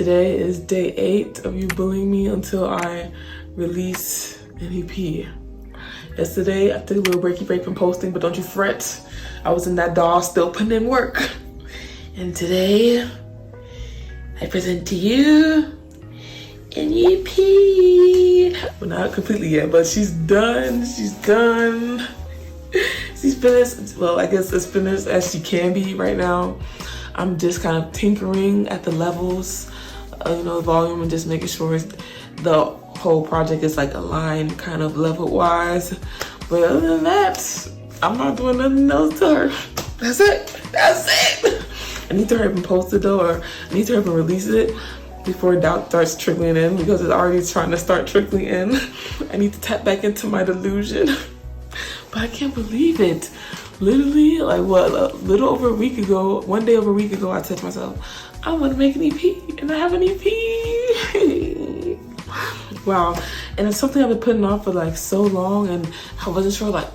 Today is day 8 of you bullying me until I release an EP. Yesterday, I took a little breaky break from posting, but don't you fret. I was in that DAW still putting in work. And today, I present to you an EP. Well, not completely yet, but she's done. She's done. She's finished. Well, I guess as finished as she can be right now. I'm just kind of tinkering at the levels, volume, and just making sure the whole project is like aligned kind of level wise. But other than that, I'm not doing nothing else to her. That's it. I need to hurry up and post it though, or I need to hurry up and release it before doubt starts trickling in, because it's already trying to start trickling in. I need to tap back into my delusion. But I can't believe it. Literally, like a little over a week ago, one day over a week ago, I said to myself, I want to make an EP, and I have an EP. Wow. And it's something I've been putting off for like so long, and I wasn't sure, like,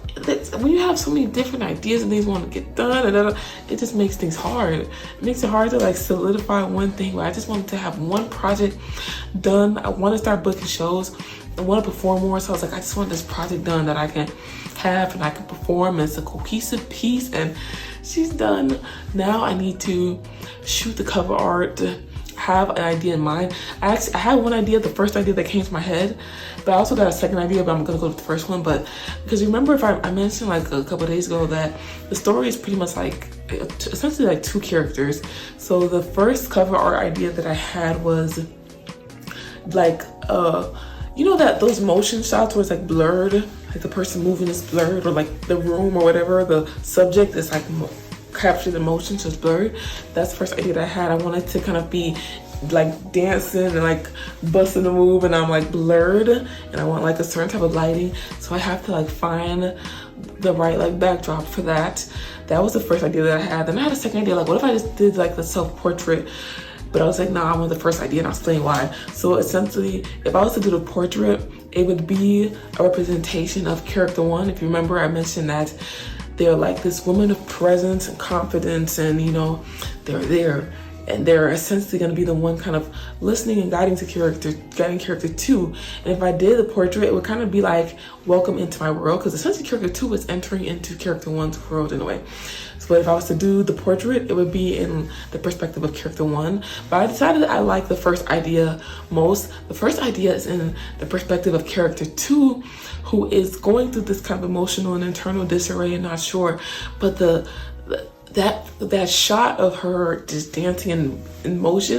when you have so many different ideas and things want to get done, and it just makes things hard. It makes it hard to like solidify one thing, where I just wanted to have one project done. I want to start booking shows. I want to perform more, so I was like, I just want this project done that I can have and I can perform, and it's a cohesive piece, and she's done. Now I need to shoot the cover art, have an idea in mind. I had one idea, the first idea that came to my head, but I also got a second idea, but I'm gonna go with the first one. But because remember, if I mentioned like a couple of days ago that the story is pretty much like essentially like two characters. So the first cover art idea that I had was like that those motion shots where it's like blurred, like the person moving is blurred, or like the room or whatever, the subject is like captured the motion, so it's blurred. That's the first idea that I had. I wanted to kind of be like dancing and like busting a move, and I'm like blurred, and I want like a certain type of lighting, so I have to like find the right like backdrop for that. That was the first idea that I had. Then I had a second idea, like what if I just did like the self-portrait? But I was like, nah, I want the first idea, and I'll explain why. So essentially, if I was to do the portrait, it would be a representation of character one. If you remember, I mentioned that they're like this woman of presence and confidence, and they're there. And they're essentially gonna be the one kind of listening and guiding character two. And if I did the portrait, it would kind of be like, welcome into my world, because essentially character two is entering into character one's world in a way. But if I was to do the portrait, it would be in the perspective of character one. But I decided I like the first idea most. The first idea is in the perspective of character two, who is going through this kind of emotional and internal disarray and not sure. But that shot of her just dancing in motion